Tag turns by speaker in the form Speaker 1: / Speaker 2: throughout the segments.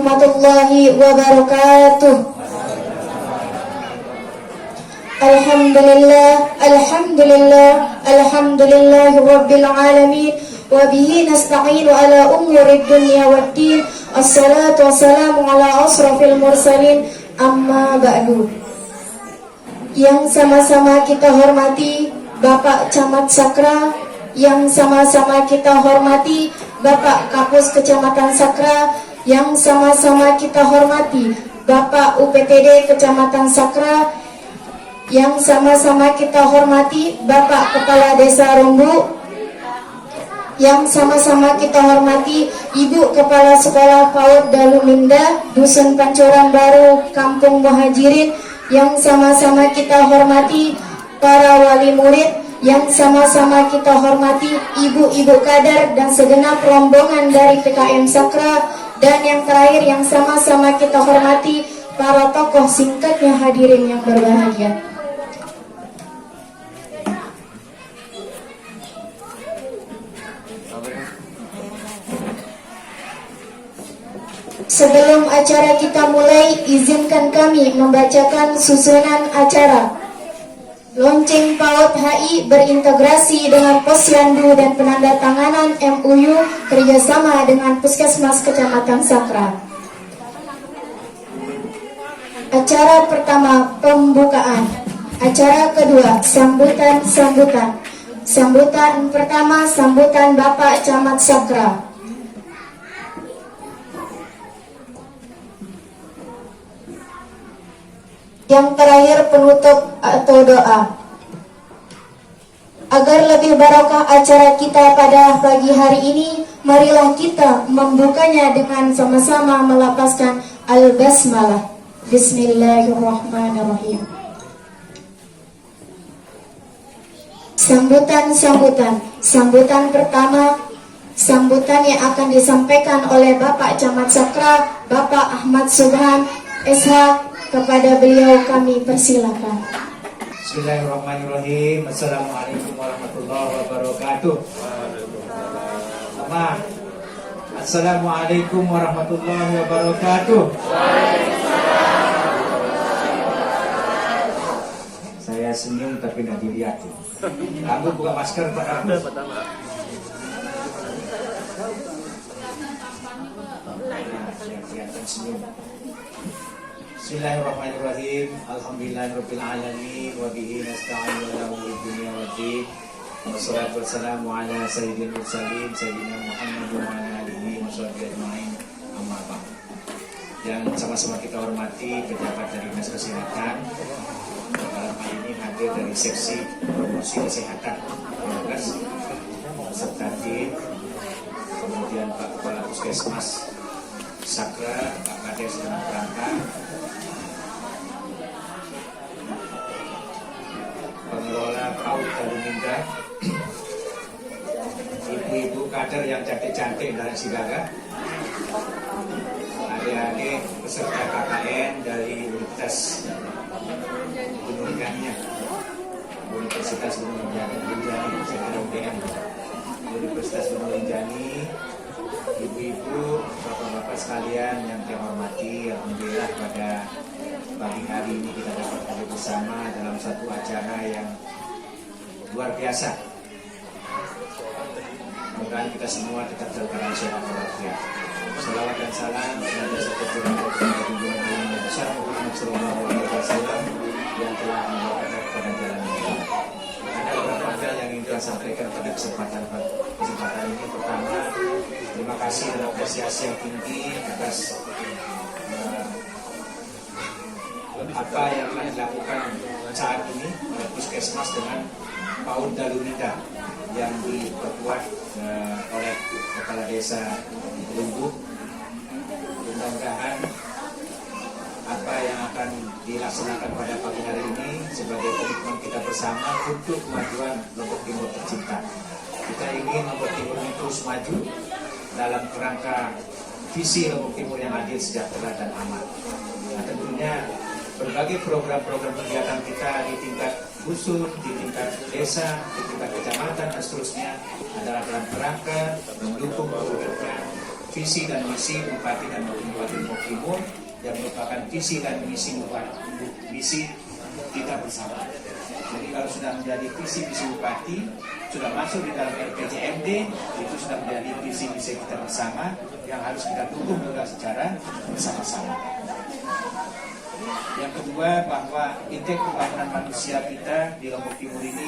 Speaker 1: warahmatullahi wabarakatuh. Alhamdulillahi rabbil alamin. Wabihi nasta'inu ala umurid dunya waddin. Assalatu wassalamu ala asrafil mursalin. Amma ba'du. Yang sama-sama kita hormati Bapak Camat Sakra, yang sama-sama kita hormati Bapak Kapus Kecamatan Sakra, yang sama-sama kita hormati Bapak UPTD Kecamatan Sakra, yang sama-sama kita hormati Bapak Kepala Desa Rumbu, yang sama-sama kita hormati Ibu Kepala Sekolah PAUD Daluminda, Dusun Pancoran Baru, Kampung Muhajirin, yang sama-sama kita hormati para wali murid, yang sama-sama kita hormati ibu-ibu kadar dan segenap rombongan dari PKM Sakra, dan yang terakhir yang sama-sama kita hormati para tokoh singkatnya hadirin yang berbahagia. Sebelum acara kita mulai, izinkan kami membacakan susunan acara. Lonceng PAUD HI berintegrasi dengan Posyandu dan penandatanganan MOU kerjasama dengan Puskesmas Kecamatan Sakra. Acara pertama, pembukaan. Acara kedua, sambutan. Sambutan pertama, sambutan Bapak Camat Sakra. Yang terakhir, penutup atau doa. Agar lebih barokah acara kita pada pagi hari ini, marilah kita membukanya dengan sama-sama melafazkan Al-Basmalah. Bismillahirrahmanirrahim. Sambutan pertama, sambutan yang akan disampaikan oleh Bapak Camat Sakra, Bapak Ahmad Subhan SH. Kepada beliau kami persilakan.
Speaker 2: Bismillahirrahmanirrahim. Assalamualaikum warahmatullahi wabarakatuh. Assalamualaikum warahmatullahi wabarakatuh. Saya senyum tapi tidak dilihat. Kamu buka masker Pak Kamu. Kelihatan senyum. Bismillahirrahmanirrahim. Alhamdulillahirabbil alamin wa bihi nasta'inu ala umuri dunya waddin. Wassalatu wassalamu ala sayyidil mursalin sayyidina Muhammad wa ala alihi washabbihi ajmain. Amma ba'd. Yang sama-sama kita hormati pejabat dari Dinas Kesehatan. Dalam hal ini hadir dari seksi promosi kesehatan 12 beserta tim, kemudian Pak Kepala Puskesmas Sakra, Pak Kades dalam Kerangka, pengelola PAUD Daluminda, ibu-ibu kader yang cantik-cantik dari Sigaga, adik-adik peserta KKN dari Universitas Gunung Jani, Universitas Gunung Jani, Universitas Gunung Jani, ibu-ibu, bapak-bapak sekalian yang saya hormati, alhamdulillah pada pagi hari ini kita dapat hadir bersama dalam satu acara yang luar biasa. Mudah-mudahan kita semua tetap dalam sehat walafiat. Salawat dan salam senantiasa tercurah kepada junjungan Nabi besar Muhammad sallallahu alaihi wasallam yang telah membawa kita kepada jalan ini. Ada beberapa hal yang ingin kita sampaikan pada kesempatan ini. Pertama, terima kasih dan apresiasi yang tinggi atas apa yang telah dilakukan saat ini oleh Puskesmas dengan PAUD Daluminda yang diperkuat oleh Kepala Desa Lumbu. Mudah-mudahan apa yang akan dilaksanakan pada pagi hari ini sebagai komitmen kita bersama untuk kemajuan Lombok Timur tercinta. Kita ingin Lombok Timur ini terus maju dalam kerangka visi Lombok Timur yang adil, sejahtera, dan aman. Nah, tentunya berbagai program-program kegiatan kita di tingkat dusun, di tingkat desa, di tingkat kecamatan, dan seterusnya adalah dalam kerangka mendukung terwujudnya visi dan misi Bupati dan Wakil Bupati Lombok Timur yang merupakan visi dan misi kita bersama. Jadi kalau sudah menjadi visi misi Bupati, sudah masuk di dalam RPJMD, itu sudah menjadi visi misi kita bersama yang harus kita dukung juga secara bersama-sama. Yang kedua, bahwa indeks pembangunan manusia kita di Lombok Timur ini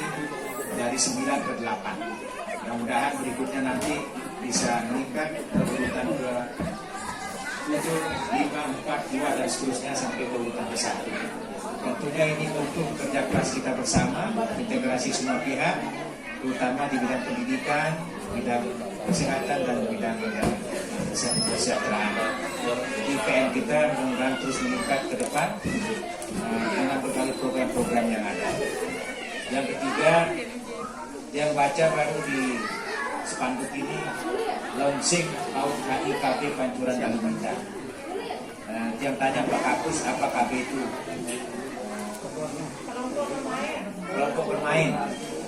Speaker 2: dari 9 ke 8. Mudah-mudahan berikutnya nanti bisa meningkat ke urutan 7, 5, 4, 2 dan seterusnya sampai ke urutan ke 1. Tentunya ini untuk kerja keras kita bersama, integrasi semua pihak, terutama di bidang pendidikan, bidang kesehatan dan bidang kesejahteraan. IPN kita mudah-mudahan terus meningkat ke depan dengan berbagai program-program yang ada. Yang ketiga, yang baca baru di spanduk ini, launching PAUD HI KB Pancuran Daluminda. Yang tanya Pak Kapus, apa KB itu? Kelompok bermain.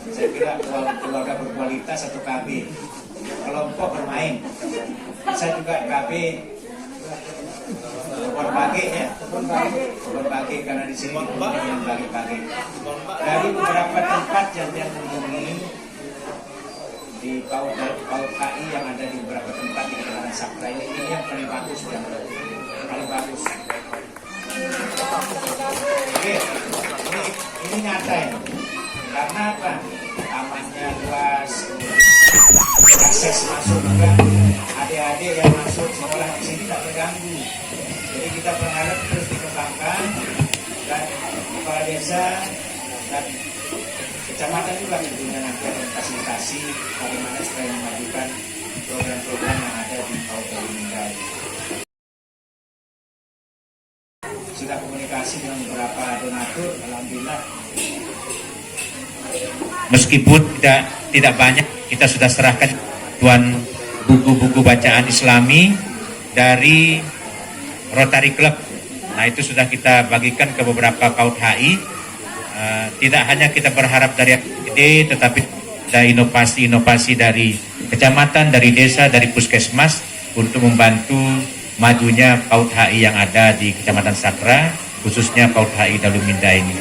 Speaker 2: Saya kira keluarga berkualitas atau KB. Kelompok bermain. Bisa juga KB berbagai ya, berbagai karena di sini yang bagi-bagi. Dari beberapa tempat yang menghubungi di PAUD HI yang ada di beberapa tempat di Kecamatan Sakra ini yang paling bagus yang paling bagus. Oke, ini nyata ya. Karena apa? Tamannya luas, akses masuk juga, adik-adik yang masuk sekolah di sini tak terganggu. Jadi kita berharap terus dikembangkan dan kepala desa dan kecamatan juga tentunya nanti akan fasilitasi bagaimana supaya memajukan program-program yang ada di PAUD Daluminda. Sudah komunikasi dengan beberapa donatur, alhamdulillah.
Speaker 3: Meskipun tidak banyak, kita sudah serahkan buku-buku bacaan Islami dari Rotary Club. Nah, itu sudah kita bagikan ke beberapa PAUD HI. Tidak hanya kita berharap dari APD, tetapi ada inovasi-inovasi dari kecamatan, dari desa, dari puskesmas untuk membantu majunya PAUD HI yang ada di Kecamatan Sakra, khususnya PAUD HI Daluminda ini.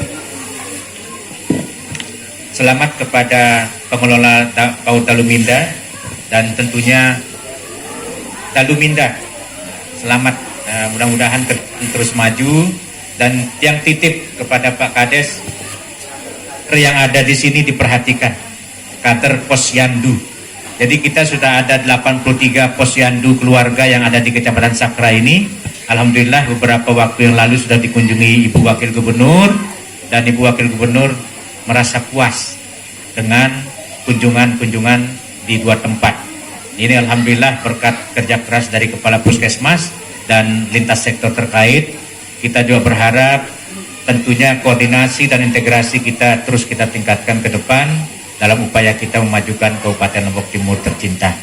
Speaker 3: Selamat kepada pengelola PAUD Daluminda dan tentunya Daluminda. Selamat, mudah-mudahan terus maju, dan yang titip kepada Pak Kades yang ada di sini diperhatikan, kader posyandu. Jadi kita sudah ada 83 posyandu keluarga yang ada di Kecamatan Sakra ini. Alhamdulillah beberapa waktu yang lalu sudah dikunjungi Ibu Wakil Gubernur, dan Ibu Wakil Gubernur merasa puas dengan kunjungan-kunjungan di 2 tempat. Ini alhamdulillah berkat kerja keras dari Kepala Puskesmas dan lintas sektor terkait. Kita juga berharap tentunya koordinasi dan integrasi kita terus kita tingkatkan ke depan dalam upaya kita memajukan Kabupaten Lombok Timur tercinta.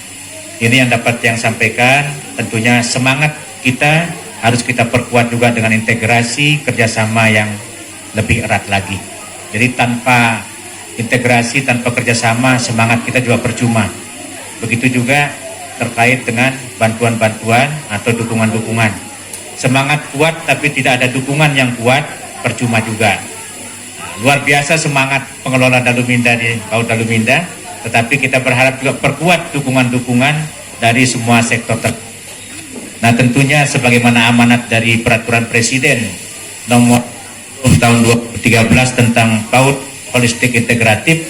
Speaker 3: Ini yang dapat yang sampaikan. Tentunya semangat kita harus kita perkuat juga dengan integrasi kerjasama yang lebih erat lagi. Jadi tanpa integrasi, tanpa kerjasama, semangat kita juga percuma. Begitu juga terkait dengan bantuan-bantuan atau dukungan-dukungan. Semangat kuat tapi tidak ada dukungan yang kuat, percuma juga. Luar biasa semangat pengelola Daluminda di PAUD Daluminda, tetapi kita berharap juga perkuat dukungan-dukungan dari semua sektor. Nah, tentunya sebagaimana amanat dari Peraturan Presiden nomor tahun 2013 tentang PAUD holistik integratif,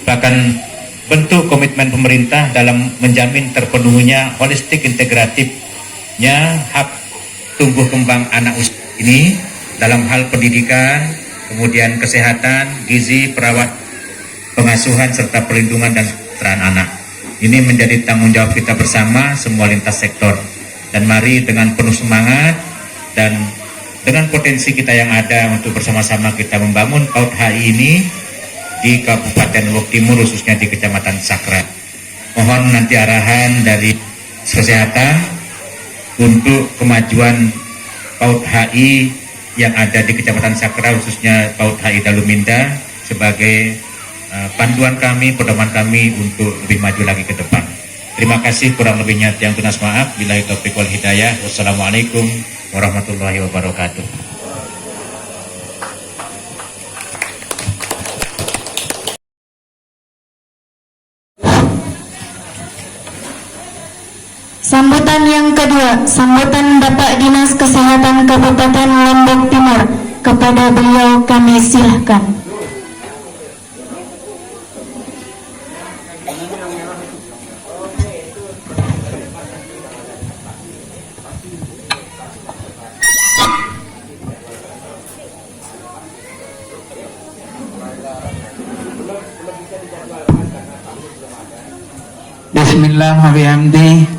Speaker 3: bahkan bentuk komitmen pemerintah dalam menjamin terpenuhnya holistik integratifnya hak tumbuh kembang anak usia ini dalam hal pendidikan, kemudian kesehatan, gizi, perawat, pengasuhan, serta perlindungan dan kesejahteraan anak. Ini menjadi tanggung jawab kita bersama semua lintas sektor. Dan mari dengan penuh semangat dan dengan potensi kita yang ada untuk bersama-sama kita membangun PAUD HI ini di Kabupaten Lombok Timur, khususnya di Kecamatan Sakra. Mohon nanti arahan dari kesehatan untuk kemajuan PAUD HI yang ada di Kecamatan Sakra, khususnya PAUD HI Daluminda, sebagai panduan kami, pedoman kami untuk lebih maju lagi ke depan. Terima kasih, kurang lebihnya tiang tunas maaf. Billahi taufiq wal hidayah. Wassalamualaikum warahmatullahi wabarakatuh.
Speaker 1: Sambutan yang kedua, sambutan Bapak Dinas Kesehatan Kabupaten Lombok Timur. Kepada beliau kami silahkan.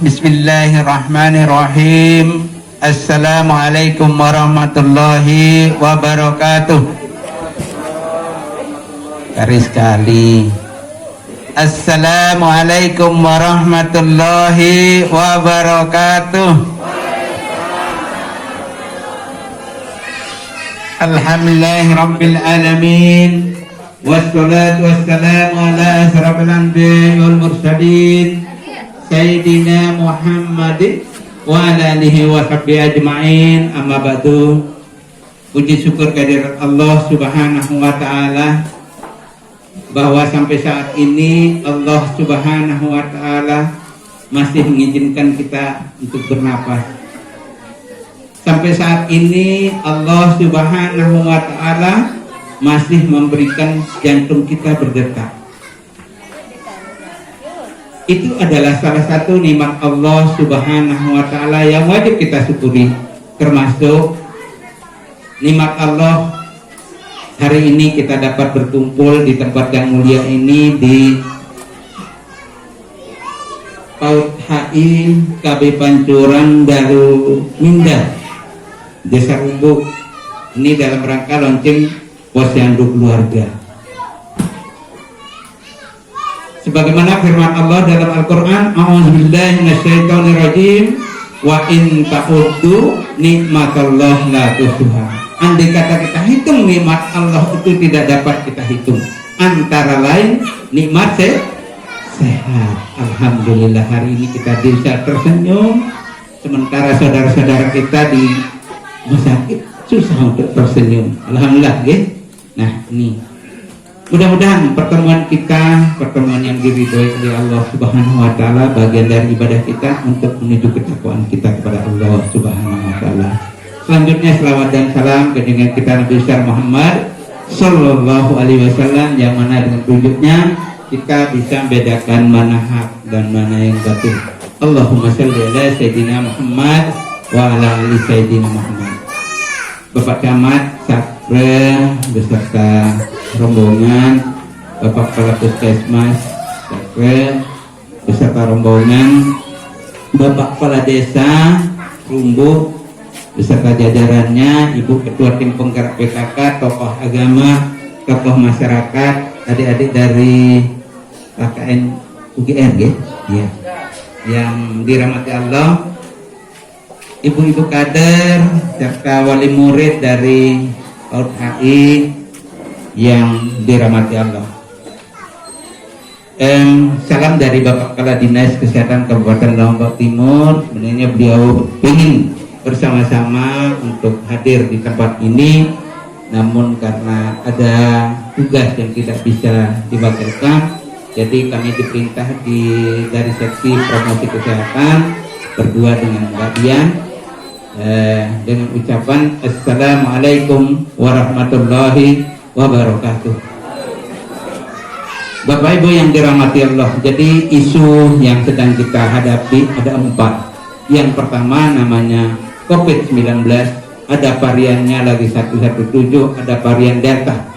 Speaker 4: Bismillahirrahmanirrahim. Assalamualaikum warahmatullahi wabarakatuh. Kari sekali. Assalamualaikum warahmatullahi wabarakatuh. Alhamdulillahirabbil alamin. Wassalatu wassalamu ala asyrafil anbiya'i wal mursalin Sayyidina Muhammadin wa ala alihi wa sahbihi ajma'in. Amma ba'du. Puji syukur kehadirat Allah Subhanahu wa taala bahwa sampai saat ini Allah Subhanahu wa taala masih mengizinkan kita untuk bernapas. Sampai saat ini Allah Subhanahu wa taala masih memberikan jantung kita berdetak. Itu adalah salah satu nikmat Allah Subhanahu wa taala yang wajib kita syukuri. Termasuk nikmat Allah hari ini kita dapat berkumpul di tempat yang mulia ini di PAUD HI KB Pancuran Daru Minda Desa Umbuk. Ini dalam rangka launching Posyandu Keluarga. Sebagaimana firman Allah dalam Al-Quran, a'udzubillahi minasyaitonirrajim, wa in ta'uddu nikmatallah la tuhsuha. Andai kata kita hitung nikmat Allah itu tidak dapat kita hitung. Antara lain nikmat sehat. Alhamdulillah hari ini kita bisa tersenyum, sementara saudara-saudara kita di rumah sakit susah untuk tersenyum. Alhamdulillah, ya. Nah, ini mudah-mudahan pertemuan kita, pertemuan yang diridhoi oleh Allah Subhanahu wa taala, bagian dari ibadah kita untuk menuju ketakwaan kita kepada Allah Subhanahu wa taala. Selanjutnya selawat dan salam ke junjungan kita Nabi besar Muhammad sallallahu alaihi wasallam, yang mana dengan tunjuknya kita bisa membedakan mana hak dan mana yang batil. Allahumma shalli ala sayyidina Muhammad wa ala ali sayyidina Muhammad. Bapak Camat, Sakre beserta rombongan, Bapak Kepala Puskesmas, Sakre beserta rombongan, Bapak Kepala Desa Rumbuh beserta jajarannya, Ibu Ketua Tim Penggerak PKK, tokoh agama, tokoh masyarakat, adik-adik dari KKN UGR, ya, yang dirahmati Allah, ibu-ibu kader serta wali murid dari PAUD HI yang dirahmati Allah. Salam dari Bapak Kepala Dinas Kesehatan Kabupaten Lombok Timur. Sebenarnya beliau ingin bersama-sama untuk hadir di tempat ini, namun karena ada tugas yang tidak bisa diwakilkan, jadi kami diperintah dari seksi promosi kesehatan berdua dengan Mbak Dian, dengan ucapan Assalamualaikum warahmatullahi wabarakatuh. Bapak Ibu yang dirahmati Allah, jadi isu yang sedang kita hadapi ada 4. Yang pertama namanya COVID-19, ada variannya lagi 117, ada varian Delta.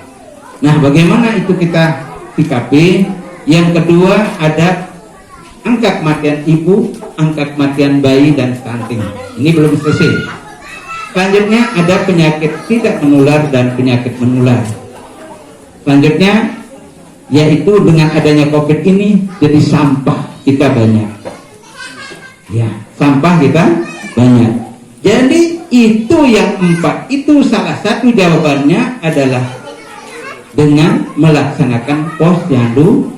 Speaker 4: Nah, bagaimana itu kita sikapi? Yang kedua ada angka kematian ibu, angka kematian bayi dan stunting. Ini belum selesai. Selanjutnya ada penyakit tidak menular dan penyakit menular. Selanjutnya yaitu dengan adanya COVID ini jadi sampah kita banyak. Ya, sampah kita banyak. Jadi itu yang 4 itu salah satu jawabannya adalah dengan melaksanakan posyandu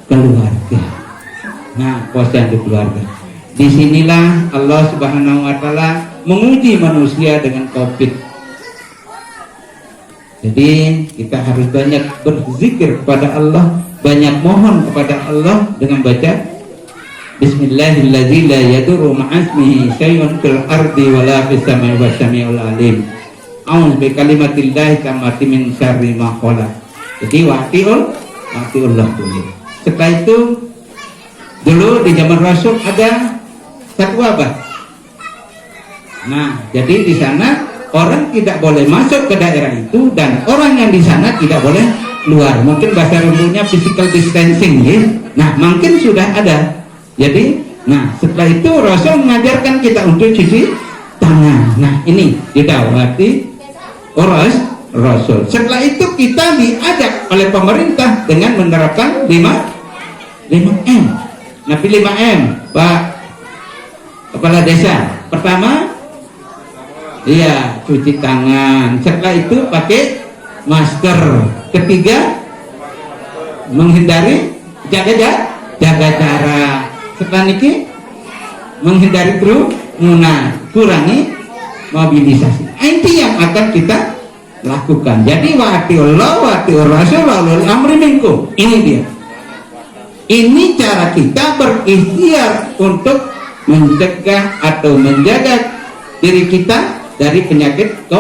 Speaker 4: keluarga. Nah, posyandu keluarga. Disinilah Allah Subhanahu wa Ta'ala menguji manusia dengan COVID. Jadi kita harus banyak berzikir kepada Allah, banyak mohon kepada Allah dengan baca Bismillahirrahmanirrahim, la yadurru ma'asmihi syai'un fil ardi wala fis samai wasyami'ul alim. A'udzu bi kalimatillahi tammati min syarri ma khalaq. Jadi wa'tiullah dulu. Setelah itu dulu di zaman Rasul ada satu wabah. Nah, jadi di sana orang tidak boleh masuk ke daerah itu dan orang yang di sana tidak boleh keluar. Mungkin bahasa umumnya physical distancing, ya. Nah, mungkin sudah ada. Jadi, nah setelah itu Rasul mengajarkan kita untuk cuci tangan. Nah, ini didawati Rasul. Setelah itu kita diajak oleh pemerintah dengan menerapkan 5M. Nah, 5M, Pak Kepala Desa. Pertama, iya, cuci tangan. Setelah itu pakai masker. Ketiga, menghindari jaga jarak. Setelah niki menghindari kerumunan, kurangi mobilisasi. Itu yang akan kita lakukan. Jadi wa'atiullah wa'atiur rasul wa ulul amri minkum. Ini dia. Ini cara kita berikhtiar untuk mencegah atau menjaga diri kita dari penyakit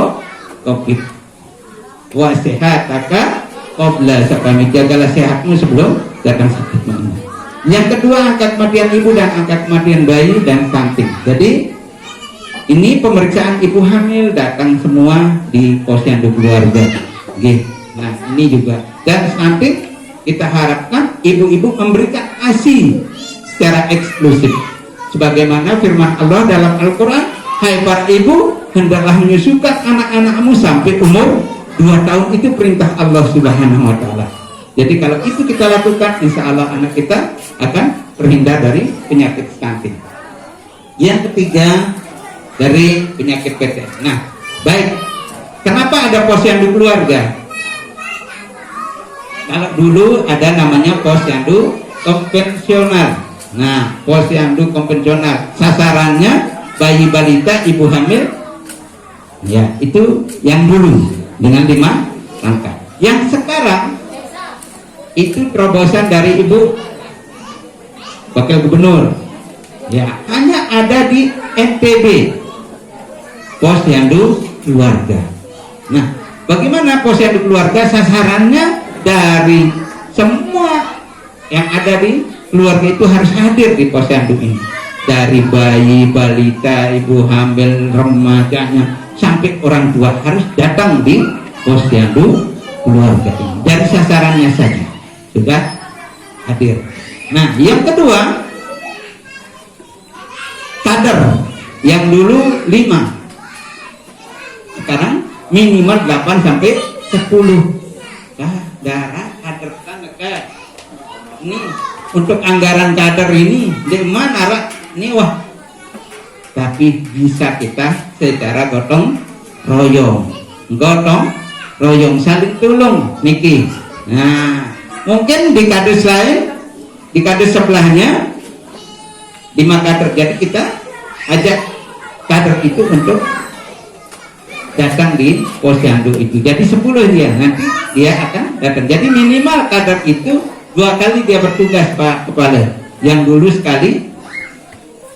Speaker 4: COVID. Wa sehataka qabla saqami, jagalah sehatmu sebelum datang sakit. Yang kedua, angka kematian ibu dan angka kematian bayi dan stunting. Jadi ini pemeriksaan ibu hamil datang semua di posyandu keluarga. Nah, ini juga. Dan stunting kita harapkan ibu-ibu memberikan ASI secara eksklusif. Sebagaimana firman Allah dalam Al-Quran, hai para ibu, hendaklah menyusukan anak-anakmu sampai umur 2 tahun. Itu perintah Allah Subhanahu wa Ta'ala. Jadi kalau itu kita lakukan, insya Allah anak kita akan terhindar dari penyakit stunting. Yang ketiga, dari penyakit PTS. Nah, baik. Kenapa ada posyandu keluarga? Kalau dulu ada namanya posyandu konvensional. Nah, posyandu konvensional sasarannya bayi balita, ibu hamil. Ya, itu yang dulu dengan 5 langkah. Yang sekarang itu terobosan dari Ibu Wakil Gubernur. Ya, hanya ada di NTB, posyandu keluarga. Nah, bagaimana posyandu keluarga? Sasarannya dari semua yang ada di keluarga itu harus hadir di posyandu ini. Dari bayi, balita, ibu hamil, remajanya, sampai orang tua harus datang di posyandu keluarga ini. Dari sasarannya saja sudah hadir. Nah, yang kedua, kader yang dulu 5, sekarang minimal 8 sampai 10. Nah, darah kader kan. Ini untuk anggaran kader ini di mana ini wah. Tapi bisa kita secara gotong royong saling tolong niki. Nah, mungkin di kades lain, di kades sebelahnya 5 kader. Jadi kita ajak kader itu untuk datang di posyandu itu. Jadi 10 dia, nanti dia akan datang. Jadi minimal kader itu 2 kali dia bertugas, Pak Kepala. Yang dulu sekali,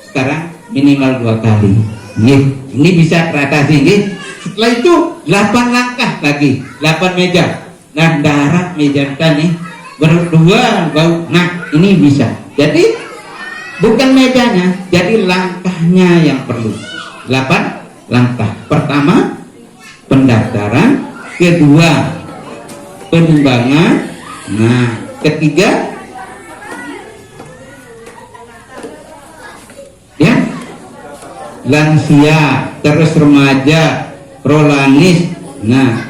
Speaker 4: sekarang minimal 2 kali. Ini bisa teratasi. Setelah itu 8 langkah lagi, 8 meja. Nah, darah meja nih berdua bau. Nah, ini bisa. Jadi bukan mejanya, jadi langkahnya yang perlu. 8 langkah. Pertama, pendaftaran. Kedua, penimbangan. Nah, ketiga, ya, lansia, terus remaja, prolanis, nah,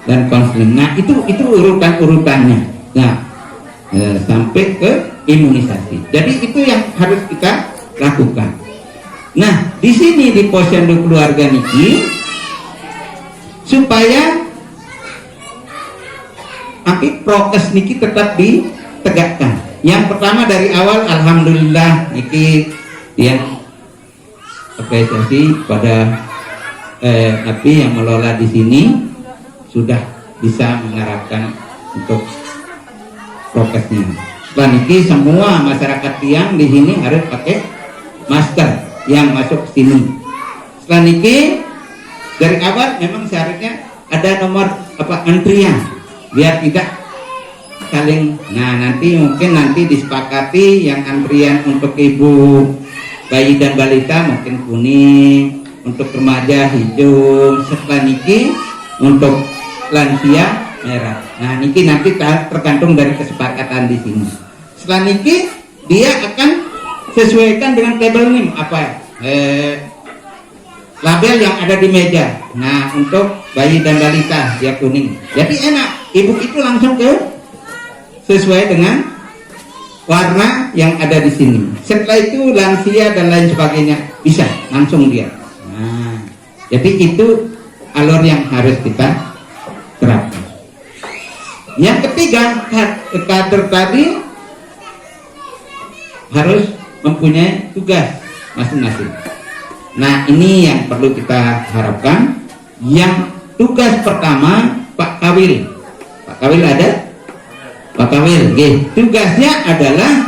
Speaker 4: dan konseling. Nah, itu urutannya. Nah, sampai ke imunisasi. Jadi itu yang harus kita lakukan. Nah, di sini di posyandu keluarga niki supaya prokes niki tetap ditegakkan. Yang pertama dari awal alhamdulillah niki yang apresiasi pada Nabi yang mengelola di sini sudah bisa menerapkan untuk prokesnya. Setelah niki semua masyarakat tiang di sini harus pakai masker yang masuk ke sini. Setelah niki dari awal memang seharusnya ada nomor antrian biar tidak saling. Nah nanti mungkin disepakati yang antrian untuk ibu bayi dan balita mungkin kuning, untuk remaja hijau, setelah niki untuk lansia merah. Nah niki nanti tergantung dari kesepakatan di sini. Setelah niki dia akan sesuaikan dengan label NIM label yang ada di meja. Nah untuk bayi dan balita dia kuning. Jadi enak, ibu itu langsung ke sesuai dengan warna yang ada di sini. Setelah itu lansia dan lain sebagainya bisa langsung dia. Nah, jadi itu alur yang harus kita terapkan. Yang ketiga, kader tadi harus mempunyai tugas masing-masing. Nah, ini yang perlu kita harapkan. Yang tugas pertama Pak Kawil. Pak Kawil ada? Pak Kawil, tugasnya adalah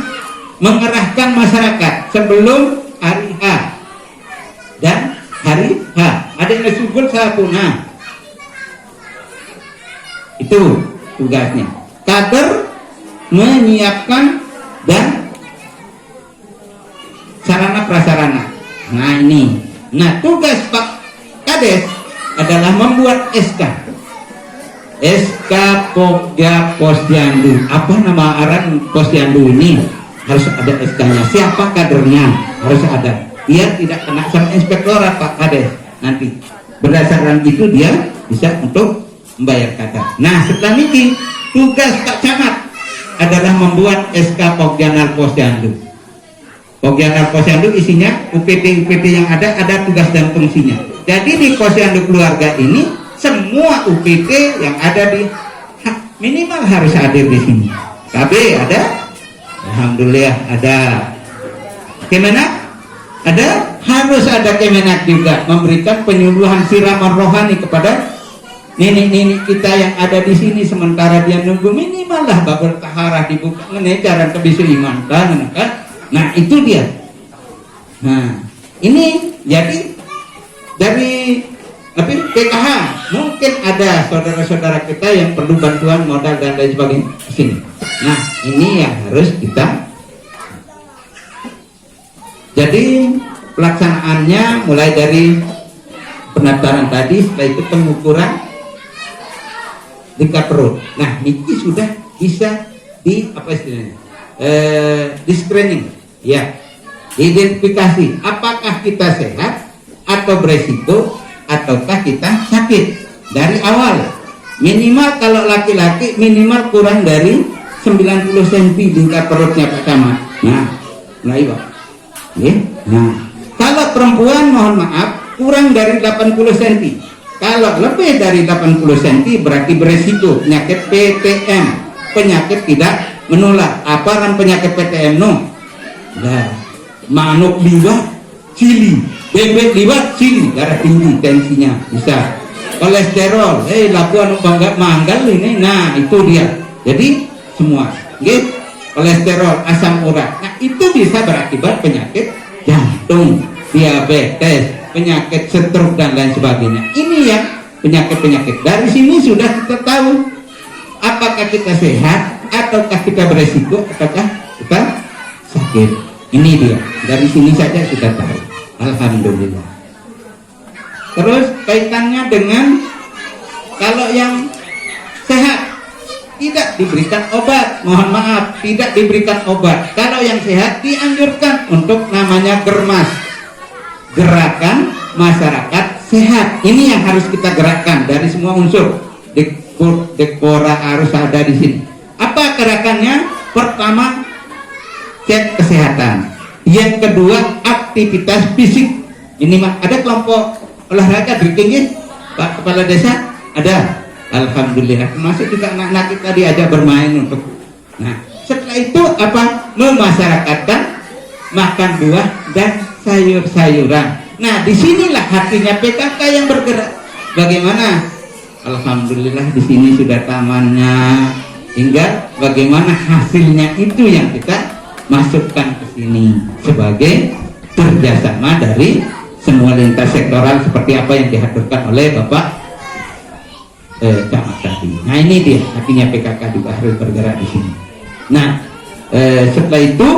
Speaker 4: mengerahkan masyarakat sebelum hari H dan hari H. Ada yang disebut sapuna. Itu tugasnya. Kader menyiapkan dan sarana prasarana. Nah ini. Nah tugas Pak Kades adalah membuat SK Pokja Posyandu. Apa nama aran Posyandu ini? Harus ada SK-nya. Siapa kadernya? Harus ada. Dia tidak kena sama inspektorat Pak Kades. Nanti berdasarkan itu dia bisa untuk membayar kader. Nah setelah ini tugas Pak Camat adalah membuat SK Pokjanal Posyandu. Pokjanal Posyandu isinya UPT yang ada tugas dan fungsinya. Jadi di Posyandu keluarga ini semua UPT yang ada di minimal harus hadir di sini. KB ada, alhamdulillah ada. Kemenak ada, harus ada Kemenak juga memberikan penyuluhan siraman rohani kepada nenek-nenek kita yang ada di sini sementara dia nunggu minimal lah babel taharah dibuka ngenecaran kebisu iman kan. Nah itu dia. Nah ini jadi dari PKH mungkin ada saudara-saudara kita yang perlu bantuan modal dan lain sebagainya sini. Nah ini yang harus kita. Jadi pelaksanaannya mulai dari pendaftaran tadi, setelah itu pengukuran tingkat perut. Nah ini sudah bisa di apa istilahnya di screening ya, identifikasi apakah kita sehat atau beresiko ataukah kita sakit dari awal. Minimal kalau laki-laki minimal kurang dari 90 cm tingkat perutnya Pak Camat. Nah mulai Pak ya. Nah kalau perempuan mohon maaf kurang dari 80 cm. Kalau lebih dari 80 cm berarti beresiko penyakit PTM, penyakit tidak menular. Apa penyakit PTM no? Nah, manuk liwat cili, bebek liwat cili, darah tinggi tensinya bisa, kolesterol, lakukan bangga manggal ini. Nah itu dia. Jadi semua gitu, kolesterol, asam urat. Nah itu bisa berakibat penyakit jantung, diabetes, penyakit stroke dan lain sebagainya. Ini yang penyakit-penyakit. Dari sini sudah kita tahu apakah kita sehat ataukah kita beresiko ataukah kita sakit. Ini dia. Dari sini saja kita tahu. Alhamdulillah. Terus kaitannya dengan kalau yang sehat tidak diberikan obat, mohon maaf, tidak diberikan obat. Kalau yang sehat dianjurkan untuk namanya germas, gerakan masyarakat sehat. Ini yang harus kita gerakkan dari semua unsur. Dekpora harus ada di sini. Apa gerakannya? Pertama, cek kesehatan. Yang kedua, aktivitas fisik. Ini ada kelompok olahraga drinking, Pak Kepala Desa? Ada. Alhamdulillah. Termasuk juga anak-anak kita diajak bermain untuk. Nah, Setelah itu apa? Memasyarakatkan makan buah dan sayur-sayuran. Nah, disinilah hatinya PKK yang bergerak. Bagaimana? Alhamdulillah di sini sudah tamannya. Hingga bagaimana hasilnya itu yang kita masukkan ke sini sebagai kerjasama dari semua lintas sektoral seperti apa yang dihaturkan oleh Bapak Camat tadi. Nah, ini dia hatinya PKK juga harus bergerak di sini. Nah, setelah itu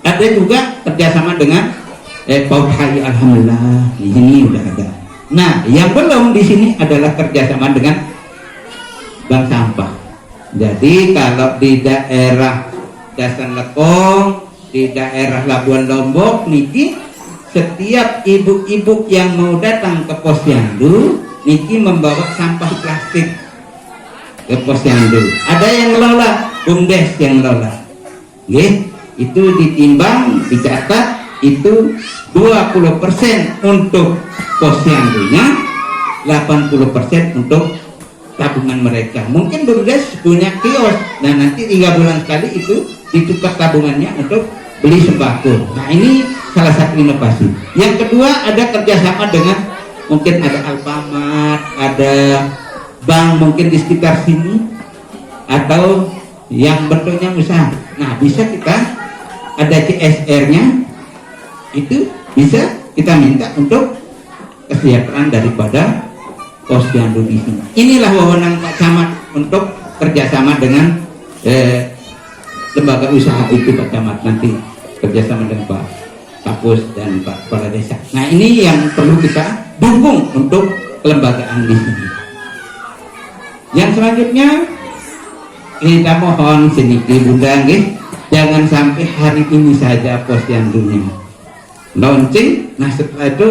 Speaker 4: ada juga kerjasama dengan PAUD HI. Alhamdulillah di sini udah ada. Nah, yang belum di sini adalah kerjasama dengan bank sampah. Jadi kalau di daerah Dasan Lekong, di daerah Labuan Lombok niki, setiap ibu-ibu yang mau datang ke Posyandu niki membawa sampah plastik ke Posyandu. Ada yang ngelola, BUMDes yang ngelola. Itu ditimbang, dicatat, itu 20% untuk Posyandunya, 80% untuk tabungan mereka. Mungkin BUMDes punya kios, dan nanti 3 bulan sekali itu ditukar tabungannya untuk beli sembako. Nah, ini salah satu inovasi. Yang kedua, ada kerjasama dengan mungkin ada Alfamart, ada bank mungkin di sekitar sini, atau yang bentuknya usaha. Nah, bisa kita ada CSR-nya, itu bisa kita minta untuk kesejahteraan daripada Posyandu di sini. Inilah wewenang Pak Camat untuk kerjasama dengan lembaga usaha itu, Pak Camat, nanti kerjasama dengan Pak Kapus dan Pak Kepala Desa. Nah, ini yang perlu kita dukung untuk kelembagaan di sini. Yang selanjutnya kita mohon sedikit Bunda, jangan sampai hari ini saja Posyandunya launching. Nah, setelah itu,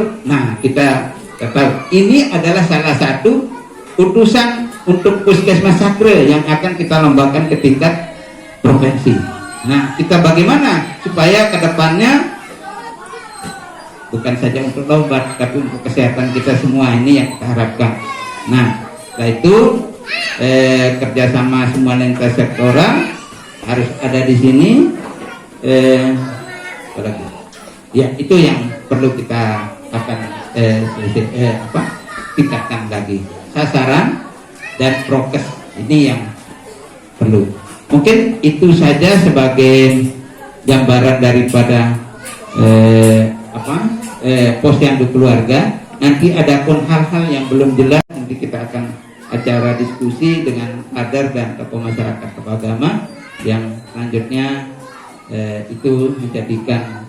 Speaker 4: kita ketahui ini adalah salah satu utusan untuk Puskesmas Sakre yang akan kita lombakan ke tingkat provinsi. Nah, kita bagaimana supaya kedepannya bukan saja untuk lomba, tapi untuk kesehatan kita semua, ini yang kita harapkan. Nah, setelah itu kerjasama semua lintas sektoral harus ada di sini. Apa lagi? Ya, itu yang perlu kita akan tingkatkan lagi. Sasaran dan prokes ini yang perlu. Mungkin itu saja sebagai gambaran daripada Posyandu keluarga. Nanti ada pun hal-hal yang belum jelas, nanti kita akan acara diskusi dengan kader dan tokoh masyarakat, tokoh agama, yang selanjutnya itu menjadikan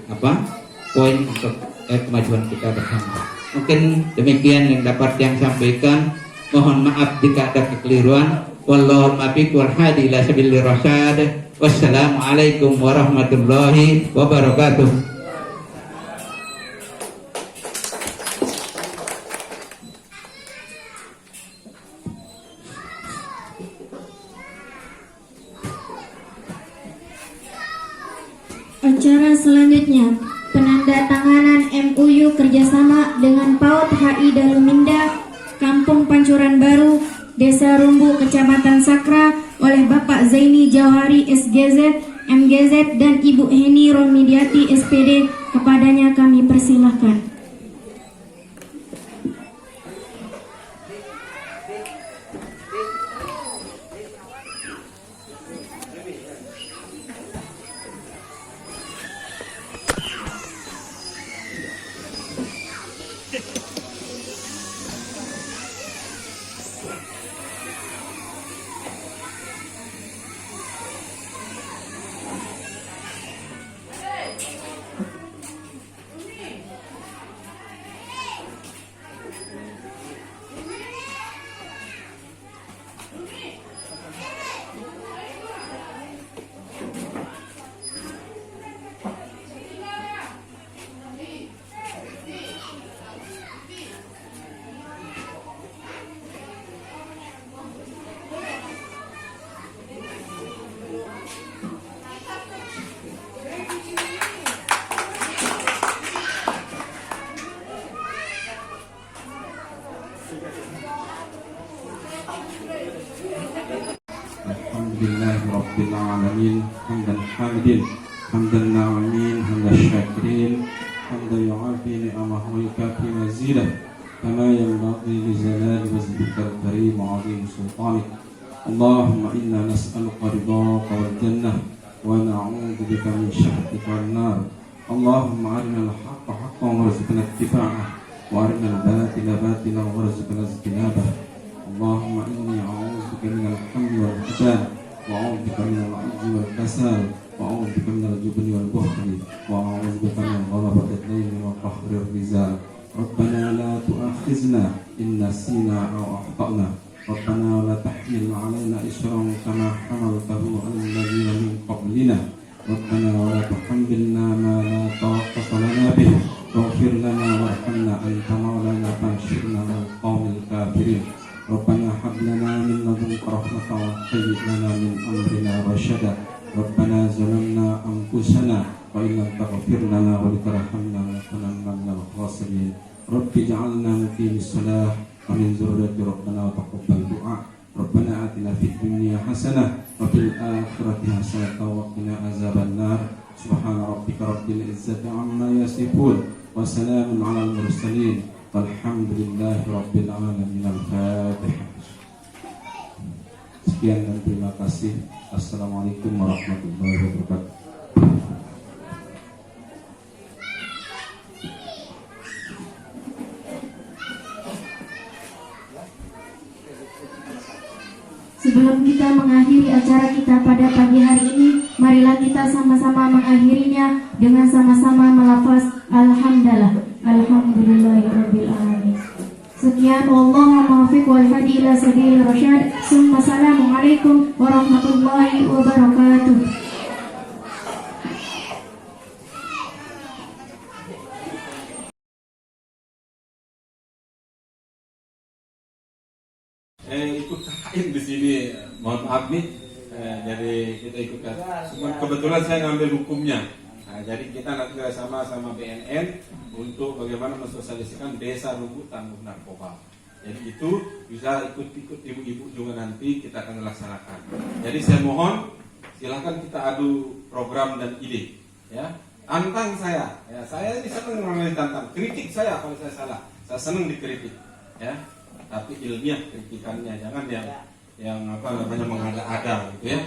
Speaker 4: poin untuk kemajuan kita bersama. Mungkin demikian yang dapat yang sampaikan. Mohon maaf jika ada kekeliruan. Wallahu muwaffiq wal hadi ila sabilir rasyad. Wassalamualaikum warahmatullahi wabarakatuh.
Speaker 1: Acara selanjutnya, penandatanganan MOU kerjasama dengan PAUD HI Daluminda, Kampung Pancuran Baru, Desa Rumbu, Kecamatan Sakra, oleh Bapak Zaini Jauhari SGZ, MGZ, dan Ibu Heni Romidiati SPD. Kepadanya kami persilahkan.
Speaker 4: لله رب العالمين حمدا حامدين حمدا ناعمين حمدا الشاكرين حمدا يعافي نعمه ويكافي مزيده كما ينبغي لجلال وجهك الكريم وعظيم سلطانك. اللهم إنا نسألك رضاك والجنة ونعوذ بك من شحتك والنار. اللهم أرنا الحق حقا وارزقنا اتباعه وأرنا الباطل باطلا وارزقنا اجتنابه. اللهم إني أعوذ بك من الحمد والحزن وأعوذ بك من العجز والكسل وأعوذ بك من الجبن والبخل وأعوذ بك من غلبة الدين وقهر الرجال. ربنا لا تؤاخذنا إن نسينا أو أخطأنا. ربنا ولا تحمل علينا إصرا كما حملته على الذين من قبلنا. ربنا ولا تحملنا ما لا طاقة لنا به واغفر لنا وارحمنا أنت مولانا فانصرنا على القوم الكافرين. ربنا هب لنا من لدنك رحمة وهيئ لنا من أمرنا رشدا. ربنا ظلمنا أنفسنا وإن لم تغفر لنا وترحمنا لنكونن من الخاسرين. رب اجعلنا مقيم الصلاة ومن ذريتنا ربنا وتقبل دعاء. ربنا آتنا في الدنيا حسنة وفي الآخرة حسنة وقنا عذاب النار. سبحان ربك رب العزة عما يصفون وسلام على المرسلين والحمد لله رب العالمين. الفاتحة. Sekian dan terima kasih. Assalamualaikum warahmatullahi wabarakatuh.
Speaker 1: Sebelum kita mengakhiri acara kita pada pagi hari ini, marilah kita sama-sama mengakhirinya dengan sama-sama melafaz Alhamdulillah, Alhamdulillahirabbil alamin. Sekian, wallahu muwaffiq wal hadi ila sabilir rasyad. Assalamualaikum warahmatullahi wabarakatuh.
Speaker 4: Ikut haid di sini, mohon maaf nih, jadi kita ikutkan. Kebetulan saya ngambil hukumnya, jadi kita nanti sama BNN untuk bagaimana mensosialisasikan desa Runggu Tangguh Narkoba. Jadi itu bisa ikut ibu-ibu juga nanti kita akan laksanakan. Jadi saya mohon silakan kita adu program dan ide, ya. Tantang saya, ya. Saya ini senang orang tantang, kritik saya kalau saya salah, saya senang dikritik, ya. Tapi ilmiah kritikannya, jangan yang apa namanya mengada-ada gitu ya.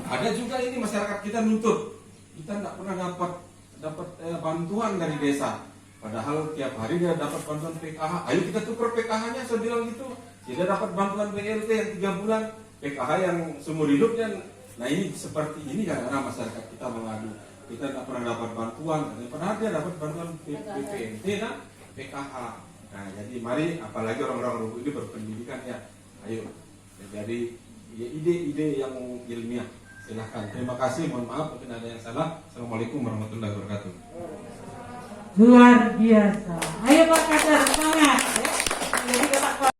Speaker 4: Ada juga ini masyarakat kita nuntut, kita tidak pernah dapat bantuan dari desa, padahal tiap hari dia dapat bantuan PKH. Ayo kita tukar PKH-nya, saya bilang gitu. Tidak dapat bantuan BLT yang 3 bulan, PKH yang seumur hidup dan nah ini seperti ini karena masyarakat kita mengadu, kita tidak pernah dapat bantuan, padahal dia dapat bantuan BPNT dan PKH. Nah, jadi mari apalagi orang-orang Runggu ini berpendidikan ya. Ayo. Jadi ya, ide-ide yang ilmiah. Silahkan. Terima kasih. Mohon maaf mungkin ada yang salah. Assalamualaikum warahmatullahi wabarakatuh.
Speaker 5: Luar biasa. Ayo